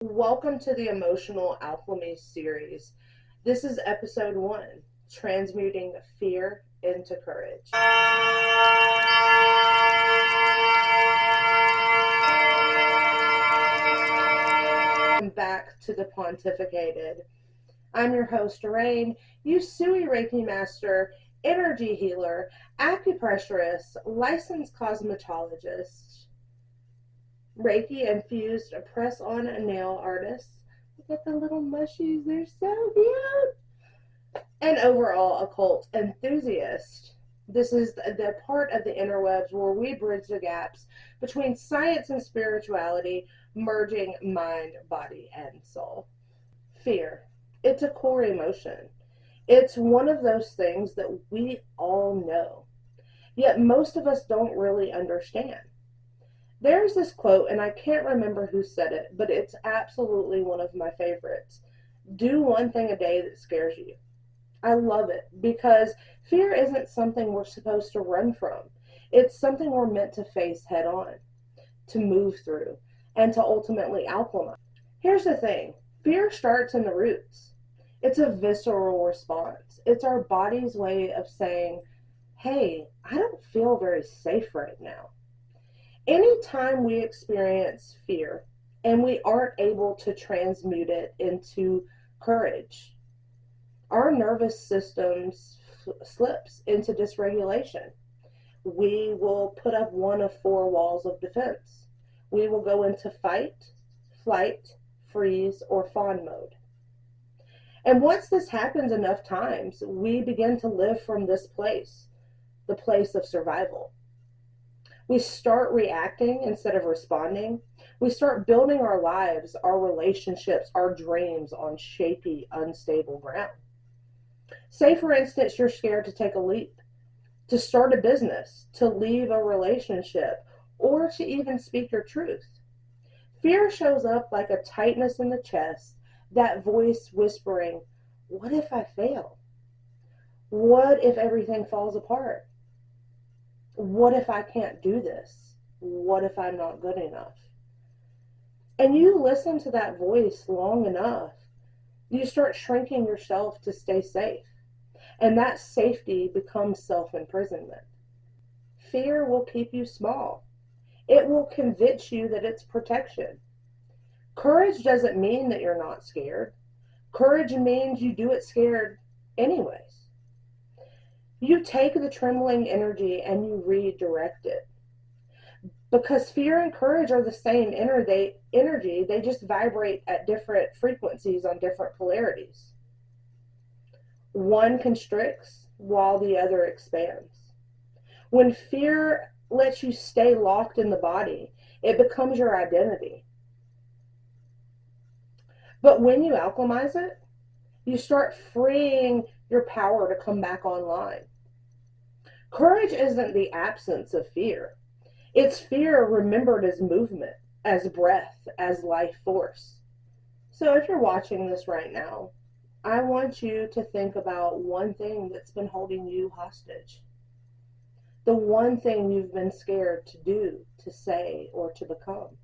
Welcome to the Emotional Alchemy series. This is episode 1, Transmuting Fear into Courage. Welcome back to the Pontificated. I'm your host, Rain, Usui Reiki Master, energy healer, acupressurist, licensed cosmetologist, Reiki infused press-on nail artist. Look at the little mushies, they're so cute. And overall occult enthusiast. This is the part of the interwebs where we bridge the gaps between science and spirituality, merging mind, body, and soul. Fear. It's a core emotion. It's one of those things that we all know, yet most of us don't really understand. There's this quote, and I can't remember who said it, but it's absolutely one of my favorites. Do one thing a day that scares you. I love it because fear isn't something we're supposed to run from. It's something we're meant to face head on, to move through, and to ultimately alchemize. Here's the thing. Fear starts in the roots. It's a visceral response. It's our body's way of saying, hey, I don't feel very safe right now. Anytime we experience fear and we aren't able to transmute it into courage, our nervous system slips into dysregulation. We will put up one of 4 walls of defense. We will go into fight, flight, freeze, or fawn mode. And once this happens enough times, we begin to live from this place, the place of survival. We start reacting instead of responding. We start building our lives, our relationships, our dreams on shaky, unstable ground. Say, for instance, you're scared to take a leap, to start a business, to leave a relationship, or to even speak your truth. Fear shows up like a tightness in the chest, that voice whispering, what if I fail? What if everything falls apart? What if I can't do this? What if I'm not good enough? And you listen to that voice long enough, you start shrinking yourself to stay safe. And that safety becomes self-imprisonment. Fear will keep you small. It will convince you that it's protection. Courage doesn't mean that you're not scared. Courage means you do it scared anyways. You take the trembling energy and you redirect it. Because fear and courage are the same energy, they just vibrate at different frequencies on different polarities. One constricts while the other expands. When fear lets you stay locked in the body, it becomes your identity. But when you alchemize it, you start freeing your power to come back online. Courage isn't the absence of fear. It's fear remembered as movement, as breath, as life force. So if you're watching this right now, I want you to think about one thing that's been holding you hostage. The one thing you've been scared to do, to say, or to become.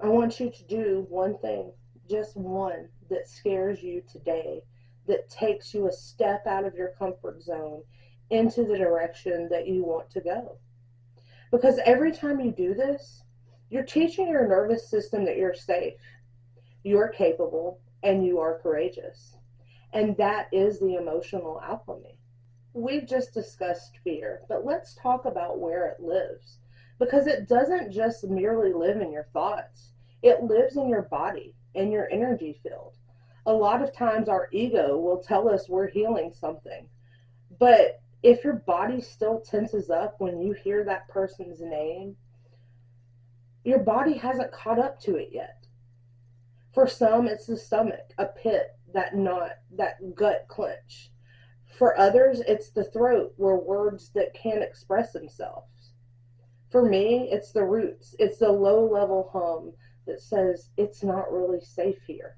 I want you to do one thing, just one, that scares you today, that takes you a step out of your comfort zone into the direction that you want to go. Because every time you do this, you're teaching your nervous system that you're safe, you're capable, and you are courageous. And that is the emotional alchemy. We've just discussed fear, but let's talk about where it lives. Because it doesn't just merely live in your thoughts. It lives in your body, in your energy field. A lot of times our ego will tell us we're healing something. But if your body still tenses up when you hear that person's name, your body hasn't caught up to it yet. For some, it's the stomach, a pit, that knot, that gut clench. For others, it's the throat, where words that can't express themselves. For me, it's the roots. It's the low-level hum that says, it's not really safe here.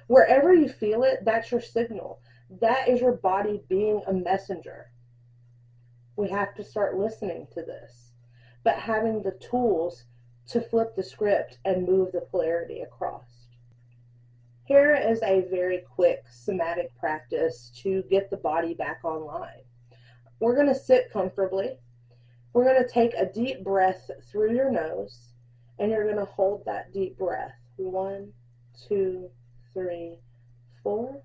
Wherever you feel it, that's your signal. That is your body being a messenger. We have to start listening to this, but having the tools to flip the script and move the polarity across. Here is a very quick somatic practice to get the body back online. We're going to sit comfortably. We're going to take a deep breath through your nose, and you're going to hold that deep breath. 1, 2, 3, 4.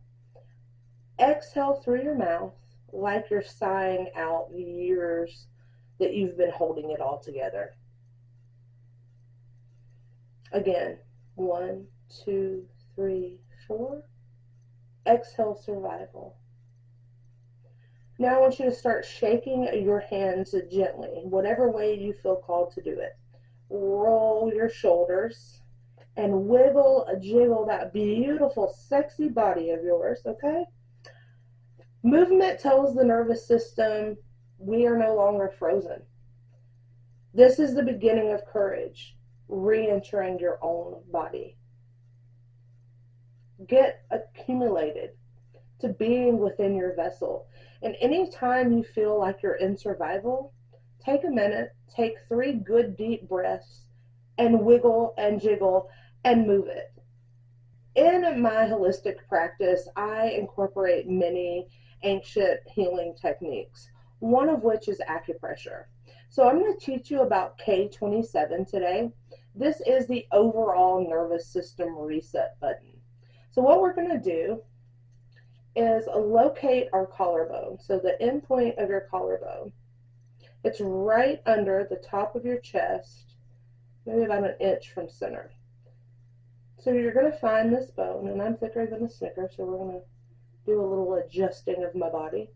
Exhale through your mouth like you're sighing out the years that you've been holding it all together. Again, 1, 2, 3, 4. Exhale, survival. Now I want you to start shaking your hands gently, whatever way you feel called to do it. Roll your shoulders and wiggle, jiggle that beautiful, sexy body of yours, okay? Movement tells the nervous system we are no longer frozen. This is the beginning of courage, re-entering your own body. Get accumulated to being within your vessel. And anytime you feel like you're in survival, take a minute, take 3 good deep breaths, and wiggle and jiggle and move it. In my holistic practice, I incorporate many ancient healing techniques, one of which is acupressure. So I'm going to teach you about K27 today. This is the overall nervous system reset button. So what we're going to do is locate our collarbone. So the end point of your collarbone, it's right under the top of your chest, maybe about an inch from center. So you're going to find this bone, and I'm thicker than a Snicker, so we're going to do a little adjusting of my body.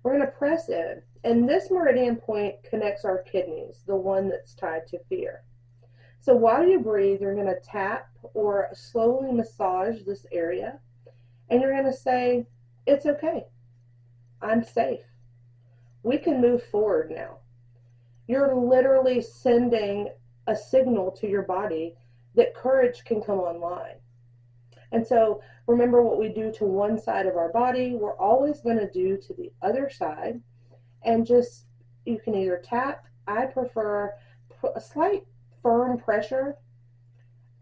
We're going to press in, and this meridian point connects our kidneys, the one that's tied to fear. So while you breathe, you're going to tap or slowly massage this area, and you're going to say, it's okay. I'm safe. We can move forward now. You're literally sending a signal to your body that courage can come online. And so remember, what we do to one side of our body, we're always going to do to the other side. And just, you can either tap, I prefer a slight firm pressure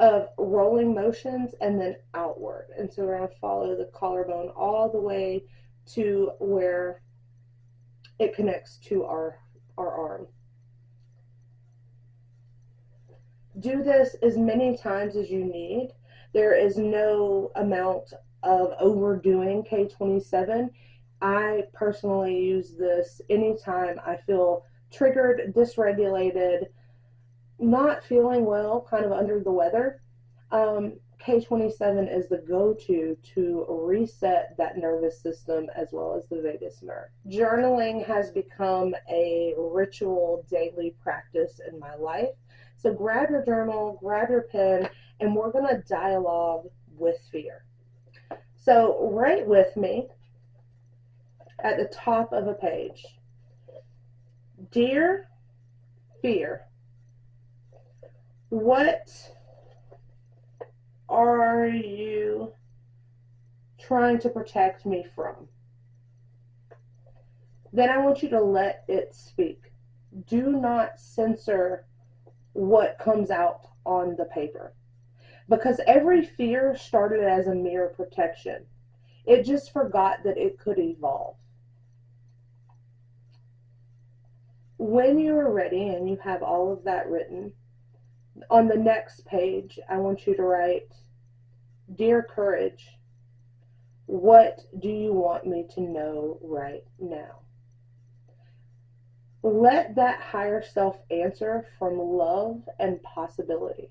of rolling motions and then outward. And so we're going to follow the collarbone all the way to where it connects to our arm. Do this as many times as you need. There is no amount of overdoing K27. I personally use this anytime I feel triggered, dysregulated, not feeling well, kind of under the weather. K27 is the go-to to reset that nervous system as well as the vagus nerve. Journaling has become a ritual daily practice in my life. So grab your journal, grab your pen, and we're going to dialogue with fear. So write with me at the top of a page, Dear Fear, what are you trying to protect me from? Then I want you to let it speak. Do not censor what comes out on the paper, because every fear started as a mere protection. It just forgot that it could evolve. When you are ready and you have all of that written, on the next page, I want you to write, Dear Courage, what do you want me to know right now? Let that higher self answer from love and possibility.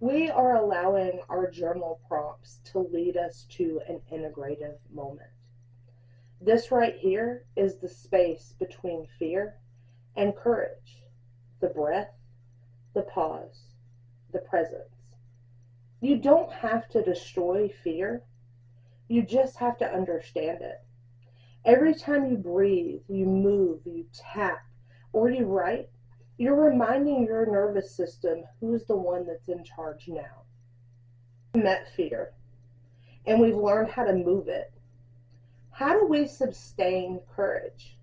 We are allowing our journal prompts to lead us to an integrative moment. This right here is the space between fear and courage, the breath, the pause, the presence. You don't have to destroy fear. You just have to understand it. Every time you breathe, you move, you tap, or you write, you're reminding your nervous system who's the one that's in charge now. We met fear, and we've learned how to move it. How do we sustain courage?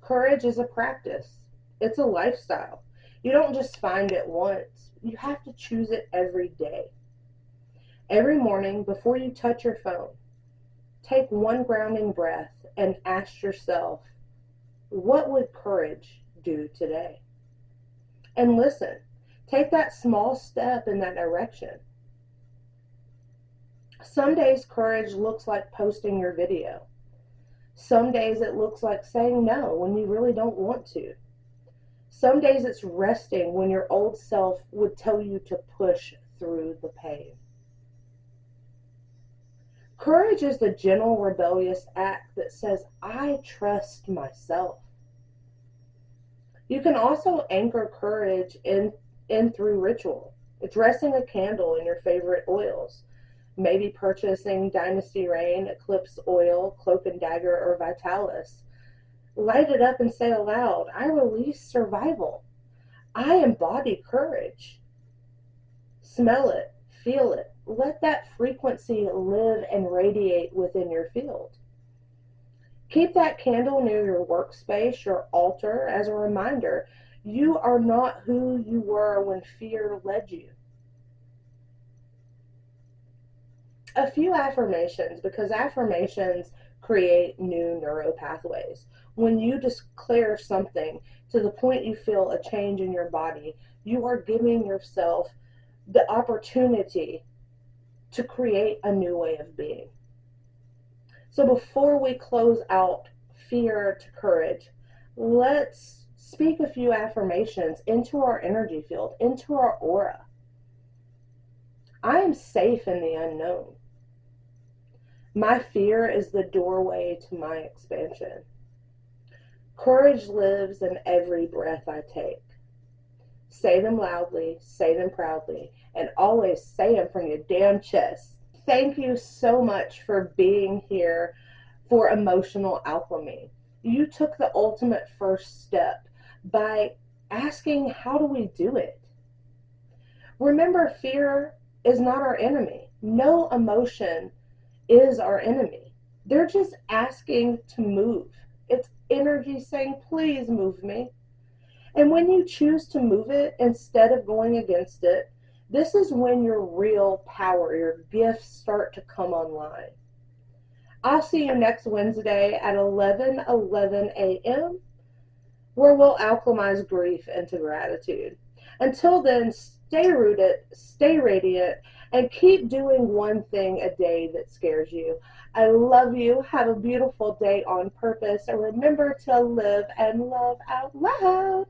Courage is a practice. It's a lifestyle. You don't just find it once. You have to choose it every day. Every morning before you touch your phone, take one grounding breath and ask yourself, what would courage do today? And listen, take that small step in that direction. Some days courage looks like posting your video. Some days it looks like saying no when you really don't want to. Some days it's resting when your old self would tell you to push through the pain. Courage is the gentle, rebellious act that says, I trust myself. You can also anchor courage in through ritual, dressing a candle in your favorite oils, maybe purchasing Dynasty Rain, Eclipse Oil, Cloak and Dagger, or Vitalis. Light it up and say aloud, I release survival. I embody courage. Smell it, feel it. Let that frequency live and radiate within your field. Keep that candle near your workspace, your altar, as a reminder. You are not who you were when fear led you. A few affirmations, because affirmations create new neural pathways. When you declare something to the point you feel a change in your body, you are giving yourself the opportunity to create a new way of being. So before we close out fear to courage, let's speak a few affirmations into our energy field, into our aura. I am safe in the unknown. My fear is the doorway to my expansion. Courage lives in every breath I take. Say them loudly, say them proudly, and always say them from your damn chest. Thank you so much for being here for Emotional Alchemy. You took the ultimate first step by asking, how do we do it? Remember, fear is not our enemy. No emotion is our enemy. They're just asking to move. It's energy saying, please move me. And when you choose to move it instead of going against it, this is when your real power, your gifts start to come online. I'll see you next Wednesday at 11:11 a.m. where we'll alchemize grief into gratitude. Until then, stay rooted, stay radiant, and keep doing one thing a day that scares you. I love you. Have a beautiful day on purpose. And remember to live and love out loud.